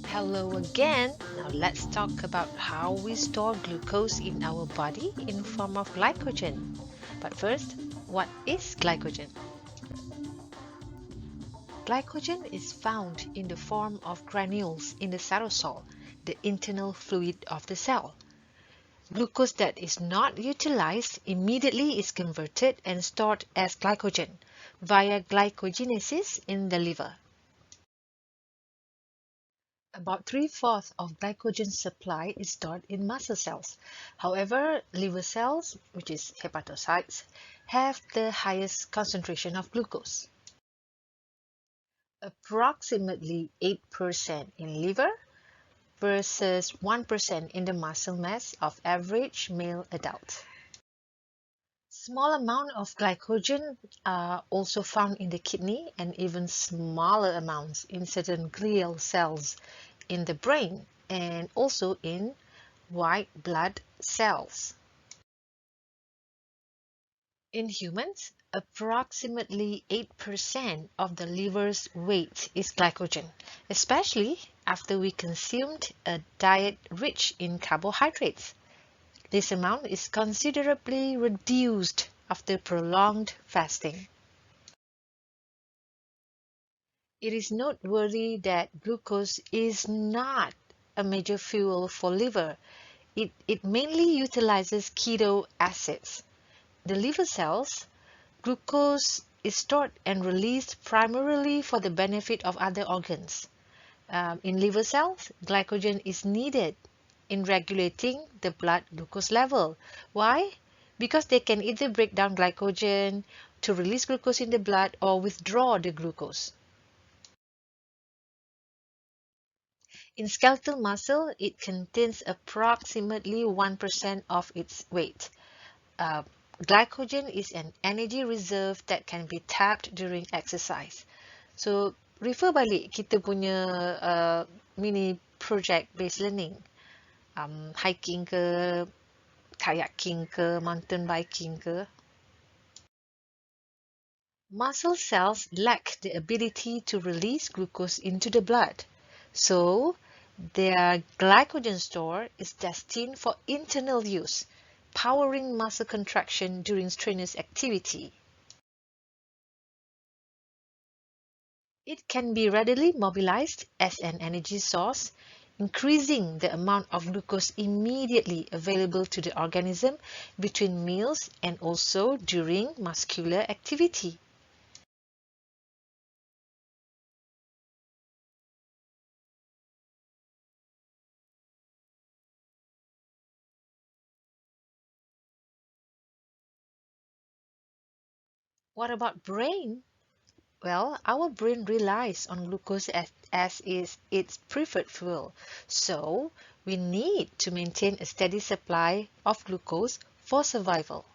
Hello again. Now let's talk about how we store glucose in our body in form of glycogen. But first, what is glycogen? Glycogen is found in the form of granules in the cytosol, the internal fluid of the cell. Glucose that is not utilized immediately is converted and stored as glycogen via glycogenesis in the liver. About 3/4 of glycogen supply is stored in muscle cells. However, liver cells, which is hepatocytes, have the highest concentration of glucose. Approximately 8% in liver versus 1% in the muscle mass of average male adult. Small amount of glycogen are also found in the kidney and even smaller amounts in certain glial cells in the brain and also in white blood cells. In humans, approximately 8% of the liver's weight is glycogen, especially after we consumed a diet rich in carbohydrates. This amount is considerably reduced after prolonged fasting. It is noteworthy that glucose is not a major fuel for liver. It mainly utilizes keto acids. The liver cells, glucose is stored and released primarily for the benefit of other organs. In liver cells, glycogen is needed in regulating the blood glucose level. Why? Because they can either break down glycogen to release glucose in the blood or withdraw the glucose. In skeletal muscle, it contains approximately 1% of its weight. Uh, Glycogen is an energy reserve that can be tapped during exercise. So, refer balik kita punya mini project based learning. Hiking ke, kayaking ke, mountain biking ke. Muscle cells lack the ability to release glucose into the blood. So, their glycogen store is destined for internal use, powering muscle contraction during strenuous activity. It can be readily mobilized as an energy source, increasing the amount of glucose immediately available to the organism between meals and also during muscular activity. What about brain? Well, our brain relies on glucose as is its preferred fuel. So, we need to maintain a steady supply of glucose for survival.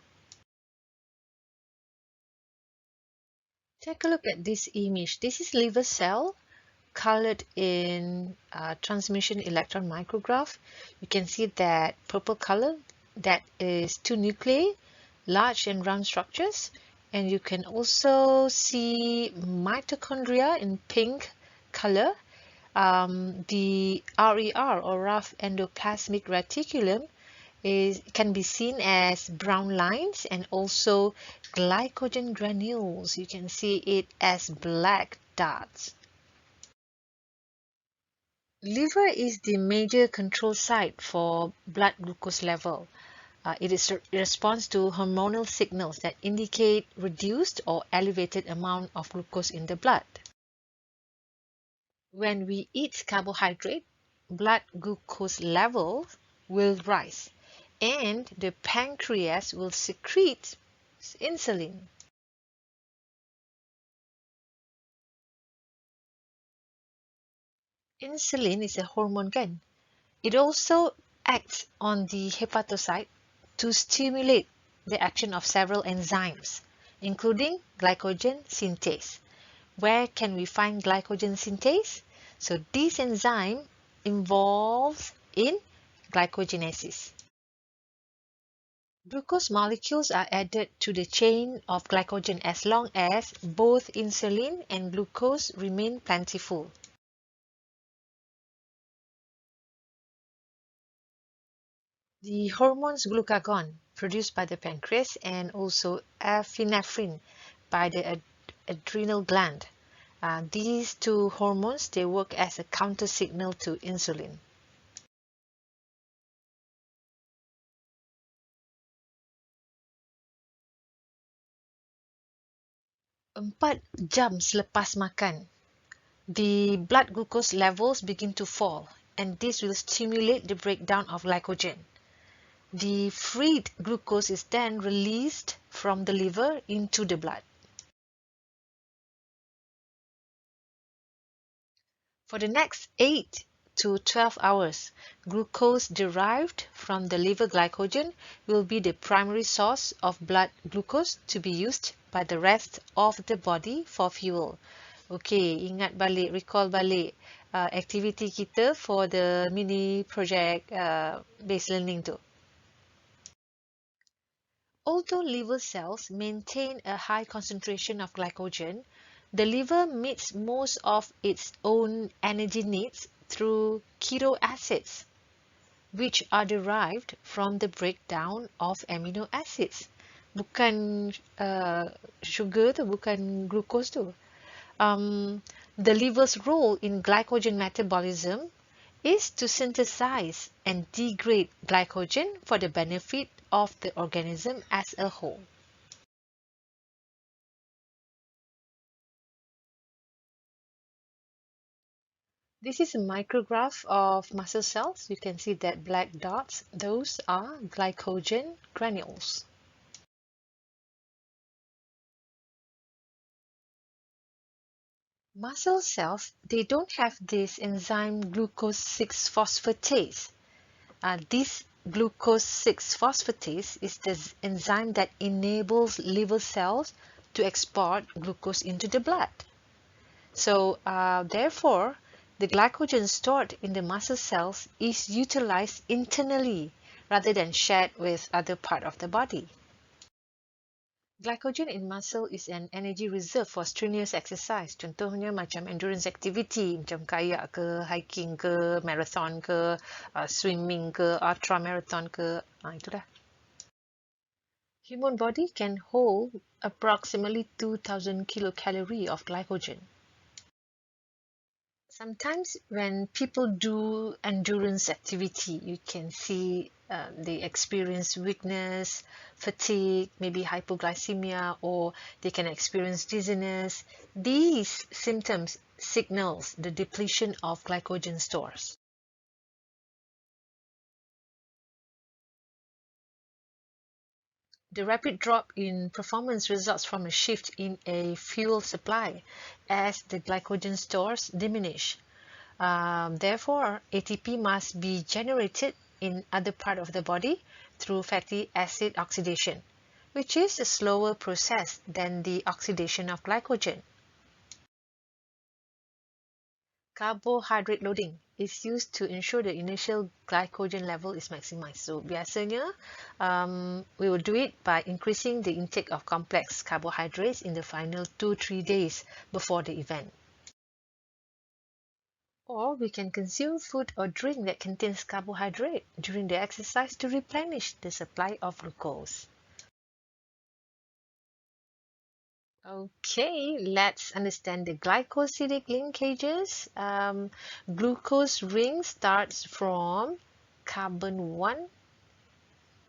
Take a look at this image. This is liver cell colored in transmission electron micrograph. You can see that purple color, that is two nuclei, large and round structures. And you can also see mitochondria in pink color. The RER or rough endoplasmic reticulum can be seen as brown lines and also glycogen granules. You can see it as black dots. Liver is the major control site for blood glucose level. It responds to hormonal signals that indicate reduced or elevated amount of glucose in the blood. When we eat carbohydrate, blood glucose level will rise and the pancreas will secrete insulin. Insulin is a hormone again. It also acts on the hepatocyte to stimulate the action of several enzymes, including glycogen synthase. Where can we find glycogen synthase? So this enzyme involves in glycogenesis. Glucose molecules are added to the chain of glycogen as long as both insulin and glucose remain plentiful. The hormones glucagon produced by the pancreas and also epinephrine by the adrenal gland. These two hormones, they work as a counter signal to insulin. 4 jam selepas makan, the blood glucose levels begin to fall, and this will stimulate the breakdown of glycogen. The freed glucose is then released from the liver into the blood. For the next 8 to 12 hours, glucose derived from the liver glycogen will be the primary source of blood glucose to be used by the rest of the body for fuel. Okay, ingat balik, recall balik activity kita for the mini project based learning tu. Although liver cells maintain a high concentration of glycogen, the liver meets most of its own energy needs through keto acids, which are derived from the breakdown of amino acids. Bukan sugar tu, bukan glucose tu. The liver's role in glycogen metabolism is to synthesize and degrade glycogen for the benefit of the organism as a whole. This is a micrograph of muscle cells. You can see that black dots, those are glycogen granules. Muscle cells, they don't have this enzyme glucose 6-phosphatase. This glucose 6-phosphatase is the enzyme that enables liver cells to export glucose into the blood. So therefore, the glycogen stored in the muscle cells is utilized internally rather than shared with other part of the body. Glycogen in muscle is an energy reserve for strenuous exercise. Contohnya macam endurance activity, macam kayak ke, hiking ke, marathon ke, swimming ke, ultra marathon ke. Itulah. Human body can hold approximately 2,000 kilocalorie of glycogen. Sometimes when people do endurance activity, you can see they experience weakness, fatigue, maybe hypoglycemia, or they can experience dizziness. These symptoms signals the depletion of glycogen stores. The rapid drop in performance results from a shift in a fuel supply as the glycogen stores diminish. Therefore, ATP must be generated in other part of the body through fatty acid oxidation, which is a slower process than the oxidation of glycogen. Carbohydrate loading is used to ensure the initial glycogen level is maximized. So biasanya, we will do it by increasing the intake of complex carbohydrates in the final 2-3 days before the event. Or we can consume food or drink that contains carbohydrate during the exercise to replenish the supply of glucose. Okay, let's understand the glycosidic linkages. Glucose ring starts from carbon 1,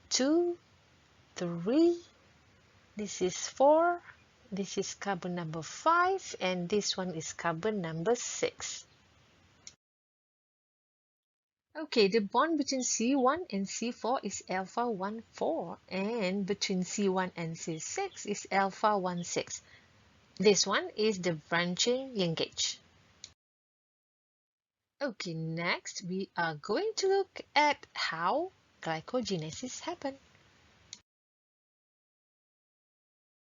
2, 3. This is 4. This is carbon number 5. And this one is carbon number 6. Okay, the bond between C1 and C4 is alpha 1,4, and between C1 and C6 is alpha 1,6. This one is the branching linkage. Okay, next we are going to look at how glycogenesis happens.